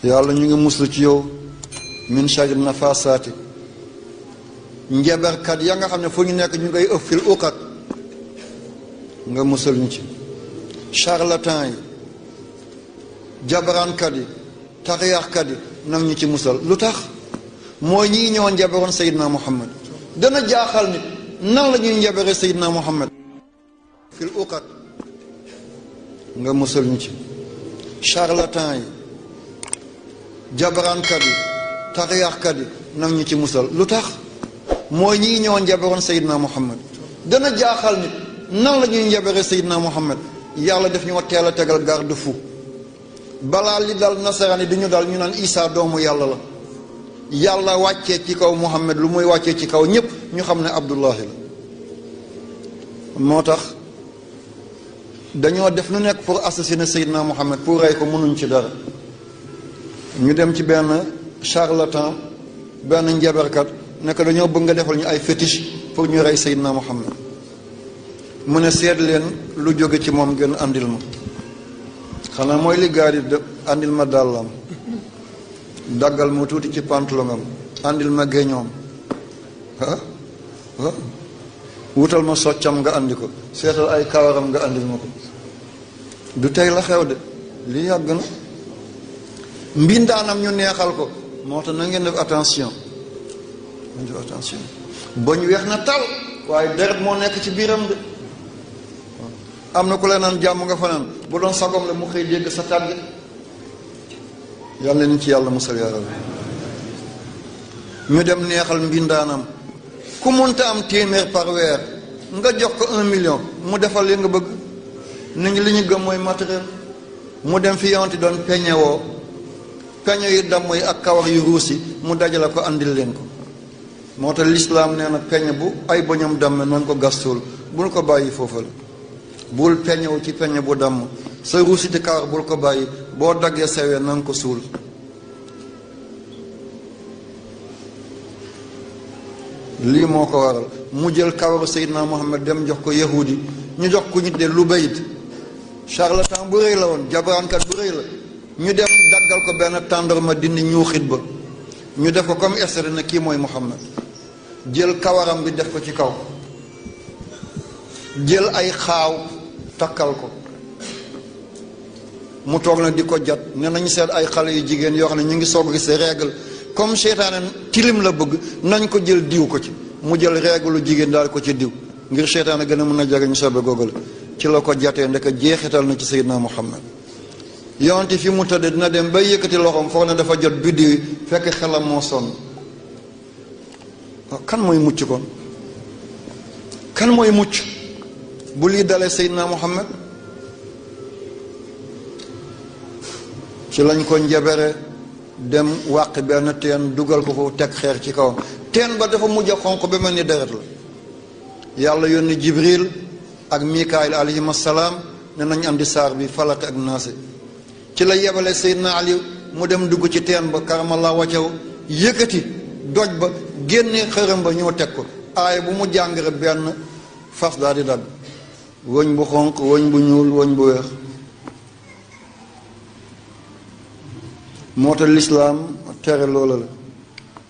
yàlla ñu ngi muslu ci yow min sharri nafasaati njabarkat ya nga xam ne fu ñu nekk ñu ngay ëf fil uqat nga musal ñu ci charlatan yi jabarankat yi taxiyaaxkat yi nag ñu ci musal lu tax mooy ñi ñëwoon njabaroon Seydina Muhammad dana jaaxal nit nan la ñuy njabare Seydina Muhammad fil uqat nga musal ñu ci charlatan yi jabarankat yi taxiyaaxkat yi nag ñu ci musal lu tax mooy ñi ñëwoon njabaroon Seydina Muhammad dana jaaxal nit nan la ñuy njabare Seydina Muhammad yàlla def ñu wa teel a tegal garde fou balaa li dal nasaraan yi di ñu dal ñu naan Isa doomu yàlla la yàlla wàccee ci kaw Muhammad lu muy wàccee ci kaw ñépp ñu xam ne Abdullahi la moo tax dañoo def lu nekk pour assassiner Seydina Muhammad pour rey ko mënuñ ci dara ñu dem ci benn charlatan benn njabarkat ne ko dañoo bëgg nga defal ñu ay fétiche pour ñu rey Seydina Muhammad mu ne seet leen lu jóge ci moom gën andil ma xanaa mooy li gaar yi de andil ma dàllam daggal ma tuuti ci pantalongam andil ma géñoom wutal ma soccam nga andi ko seetal ay kawaram nga andil ma ko du tey la xew de lii yàgg na mbindaanam ñu neexal ko moo tax na ngeen def attention boñ weex na tal waaye deret moo nekk ci biiram de am na ku la naan jàmm nga fanaan bu doon sagom la mu xëy dégg sa tàgg yàlla ni ci yàlla musal yaa rabbi ñu dem neexal mbindaanam ku munta am téeméer par weer nga jox ko 1 million mu defal li nga bëgg nit ñi li ñu gëm mooy matériel mu dem fi yonti doon peñe woo peñe yu damm yi ak kawar yu ruus yi mu dajale ko andil leen ko moo tax lislaam nee na peñe bu ay boñam damm na nga ko gastuul bul ko bàyyi foofa la bul peñewu ci peñe bu damm sa ruusiti kawar bul ko bàyyi boo daggee sewee na nga ko suul lii moo ko waral mu jël kawaru Seydina Muhammad dem jox ko yahudi ñu jox ko ñu de Lubayd charlatan bu rëy la woon jabarankat bu rëy la ñu dem daggal ko benn tàndarma dindi ñuuxit ba ñu def ko comme estre na kii mooy Muhammad jël kawaram bi def ko ci kaw jël ay xaaw takkal ko mu toog na di ko jat ne nañu seet ay xale yu jigéen yoo xam ne ñu ngi soog gis règle comme seytaane tilim la bëgg nañ ko jël diw ko ci mu jël règle lu jigéen daal ko ci diw ngir seytaane gën a mën a jagañ sobe googale ci la ko jatee ndeka jeexital na ci Seydina Muhammad yonte fi mu tëdd dina dem bay yëkkati loxoom foog ne dafa jot biddiw yi fekk xelam moo sonn kan mooy mucc kon kan mooy mucc bu lii dalee Seydina Muhammad ci lañ ko njebere dem wàq benn teen dugal ko foofu teg xeer ci kawam teen ba dafa mujj a xonq ba mel ni deret la yàlla yónni Jibril ak Mikaayil alayhim assalaam ne nañ andi saar bi falaq ak naasi ci la yebale Seydina Ali mu dem dugg ci teen ba karamallahu wajhahu yëkkati doj ba génne xërëm ba ñëw teg ko aaya bu mu jàngare benn fas daal di dagg wëñ bu xonq wëñ bu ñuul wëñ bu weex moo tax lislaam tere loola la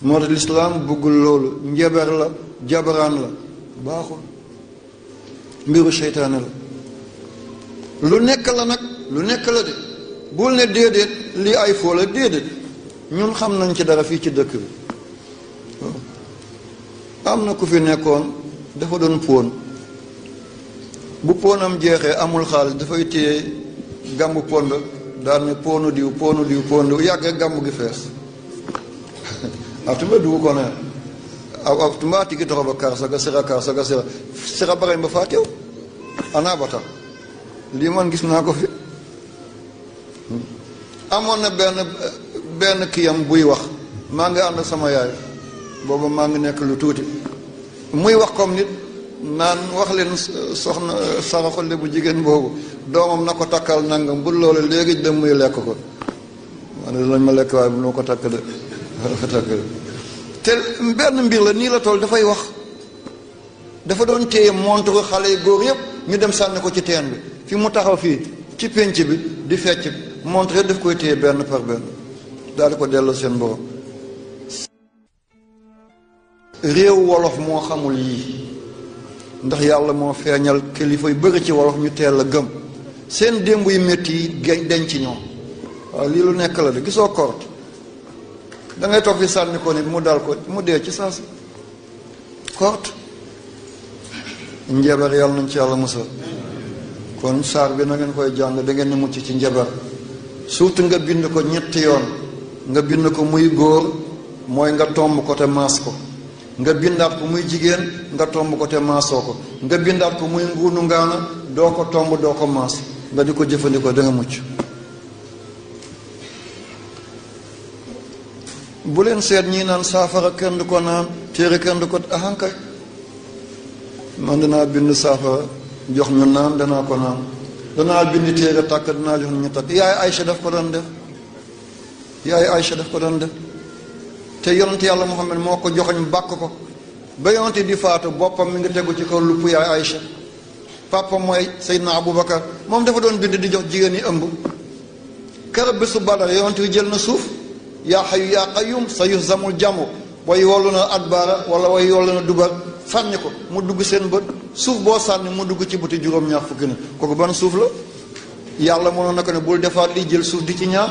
moo tax lislaam bëggul loolu njabar la jabaraan la baaxul mbiru seytaane la lu nekk la nag lu nekk la de bul ne déedéet lii ay foo la déedéet ñun xam nañ ci dara fii ci dëkk bi am na ku fi nekkoon dafa doon póon bu póonam jeexee amul xaalis dafay téye gàmbu pond daal ne póonu diw póonu diw póonu diw yàgg gàmbu gi fees atumba dugu ko ne atumba tigi toxoba karsaga sira sira barañ ba faa teew ana ba tax lii man gis naa ko fi amoon na benn kiyam buy wax maa ngi ànd sama yaay booba maa ngi nekk lu tuuti muy wax comme nit naan wax leen soxna saraxole bu jigéen boobu doomam na ko takkal nangam bu loolu léegi dem muy lekk ko man lañ ma lekk waaye bu noo ko takk de te benn mbir la nii la toll dafay wax dafa doon téye montre xale yu góor yëpp ñu dem sànni ko ci teen bi fi mu taxaw fii ci pénc bi di fecc montre daf koy téye benn par benn daal di ko delloo seen borom. réew wolof moo xamul yii ndax yàlla moo feeñal kilifa yu bëri ci wolof ñu teel a gëm seen démb yu métti yi denc ci ñoom. waaw lii lu nekk la de gisoo kort da ngay toog fi sànni ko nit mu dal ko mu dee ci saa si kort njabar yàlla nañ ci yàlla musal. kon saar bi na ngeen koy jàng da ngeen ni mucc ci njabar surtout nga bind ko ñetti yoon nga bind ko muy góor mooy nga tomb ko te maas ko, nga bindaat ko muy jigéen nga tomb ko te maasoo ko, nga bindaat ko muy nguunu ngaana doo ko tomb doo ko maas nga di ko jëfandikoo da nga mucc. bu leen seet ñii naan saafara kenn du ko naan téere kenn du ko ahankay man danaa bind saafara jox ñu naan danaa ko naan, danaa bind téere tàkk danaa jox ñu tàkk. yaay Aïcha daf ko doon def, yaay Aïcha daf ko doon def te yonent yàlla Muhammad moo ko joxoñ bàkk ko ba yonent di faatu boppam mi ngi tegu ci kaw lupp yaay Aïcha. papa mooy Seydina Aboubacar moom dafa doon bind di jox jigéen yi ëmb. keroog bésu Badar yonent wi jël na suuf yaa xayu yaa qayyum sa yuhzamul jamu way wollu na adbaara wala way wollu na dubar sànni ko mu dugg seen bët. suuf boo sànni mu dugg ci buti juróom-ñaar fukki na kooku ban suuf la. yàlla mënoon na ko ne bul defaat lii jël suuf di ci ñaar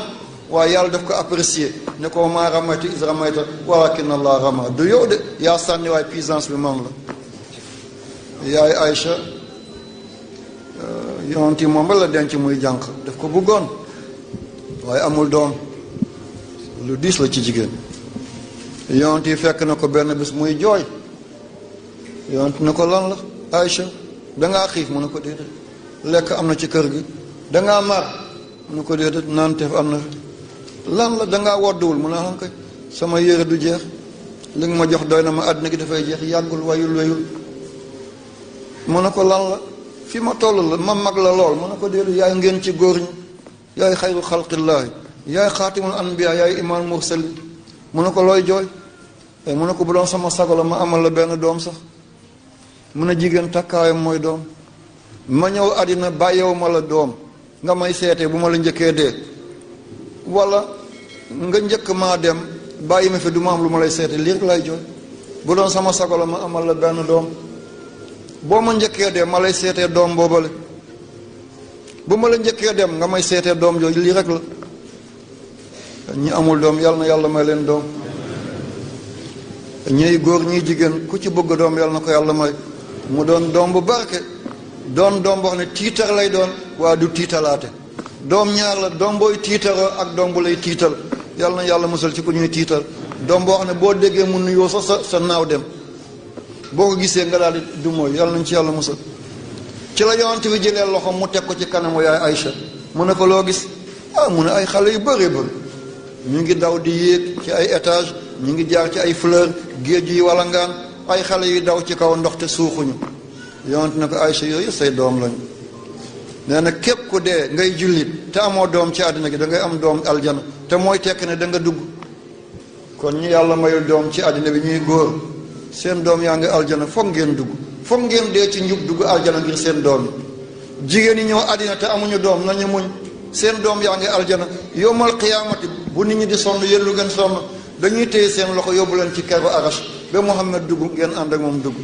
waaye yàlla daf ko apprécier ne ko maa ramayta is ramayta walakin allah rama du yow de yaa sànni waaye puissance bi man la. yaay Aïcha yonent yi moom la denc muy jànq daf ko bëggoon waaye amul doom lu diis la ci jigéen. yonent yi fekk na ko benn bés muy jooy yonent na ko lan la Aïcha dangaa xiif mu ne ko déedéet, lekk am na ci kër gi. dangaa mar mu ne ko déedéet, naan teef am na fi. lan la dangaa wodduwul mu ne xam kay sama yére du jeex li nga ma jox doy na ma àddina gi dafay jeex yàggul wayul wayul. mu ne ko lan la fi ma toll la ma mag la lool mu ne ko déedéet, yaay ngeen ci góor ñi yaay xayru xalqillaahi yaay xaatimul anbiya yaay imaam mursalin. mu ne ko looy jooy mu ne ko bu doon sama sago la ma amal la benn doom sax. mu ne jigéen takkaayam mooy doom. ma ñëw àddina bàyyewu ma la doom nga may seetee bu ma la njëkkee dee wala nga njëkk maa dem bàyyi ma fi du ma am lu ma lay seete lii rek lay jooy. bu doon sama sago la ma amal la benn doom boo ma njëkkee dee ma lay seetee doom boobale bu ma la njëkkee dem nga may seetee doom jooju lii rek la. ñi amul doom yàlla na yàlla may leen doom. ñiy góor ñiy jigéen ku ci bëgg doom yàlla na ko yàlla may mu doon doom bu barke doon doom boo xam ne tiitar lay doon waa du tiitalaate. doom ñaar la doom booy tiitaroo ak doom bu lay tiital yàlla na yàlla musal ci ku ñuy tiital. doom boo xam ne boo déggee mu nuyoo sa naaw dem boo ko gisee nga daal di du mooy yàlla nañ ci yàlla musal. ci la yonent bi jëlee loxo mu teg ko ci kanamu yaay Aïcha mu ne ko loo gis mu ne ay xale yu bëree bëri ñu ngi daw di yéeg ci ay étage ñu ngi jaar ci ay fleur géej yi wala ngaan ay xale yu daw ci kaw ndox te suuxuñu. yonent na ko Aïcha yooyu say doom lañu. nee na képp ku dee ngay jullit te amoo doom ci àddina gi da ngay am doom aljana te mooy tekk ne da nga dugg. kon ñu yàlla mayul doom ci àddina bi ñuy góor seen doom yaa ngi aljana foog ngeen dugg foog ngeen dee ci njub dugg aljana ngir seen doom yi. jigéen ñi ñëw àddina te amuñu doom nañu muñ seen doom yaa ngi aljana yowmal qiyaamati bu nit ñi di sonn yéen lu ngeen sonn dañuy téye seen loxo yóbbu leen ci keru arash ba Muhammad dugg ngeen ànd ak moom dugg.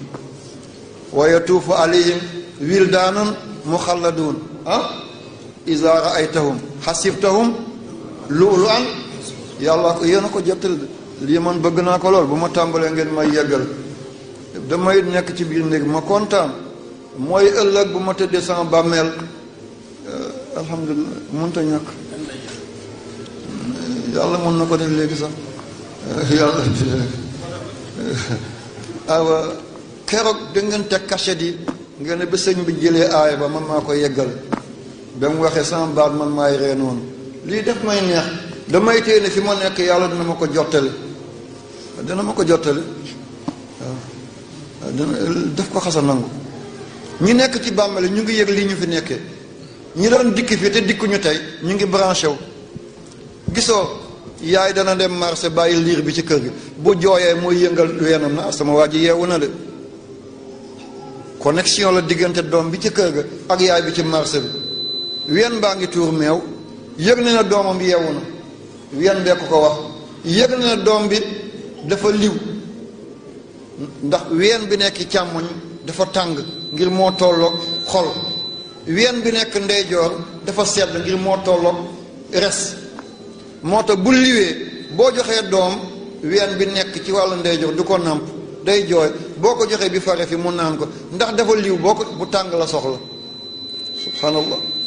wa yatuufu alayhim wildaanun muxalladuun iza raaytahum xasibtahum lu'lu'an. yàlla ko yéen a ko jottal lii man bëgg naa ko lool bu ma tàmbalee ngeen may yeggal damay nekk ci biir néeg ma kontaan mooy ëllëg bu ma tëddee sama bàmmeel alhamdulilah mënta ñàkk yàlla mën na ko def léegi sax yàlla awa keroog da ngeen teg cachet yi ngeen ne ba sëñ bi jëlee aaya ba man maa ko yeggal ba mu waxee sama baat man maay ree noonu lii def may neex damay téye ne fi ma nekk yàlla dina ma ko jottali waaw dina def ko xasa nangu. ñi nekk ci bàmmeel ñu ngi yëg lii ñu fi nekkee ñi doon dikk fii te dikkuñu tey ñu ngi branché wu. gisoo yaay dana dem marché bàyyi liir bi ci kër gi bu jooyee mooy yëngal weenam na sama waa ji yeewu na de. connexion la diggante doom bi ci kër ga ak yaay bi ci marché bi ween baa ngi tuur meew yëg na ne doomam yeewu na ween bee ko wax yëg na doom bi dafa liw ndax ween bi nekk càmmoñ dafa tàng ngir moo tolloog xol, ween bi nekk ndeyjoor dafa sedd ngir moo tolloog res. moo tax bu liwee boo joxee doom ween bi nekk ci wàllu ndeyjoor du ko nàmp, day jooy. boo ko joxee bi fare fi mu naan ko ndax dafa liw, boo ko bu tàng la soxla. subhanallah.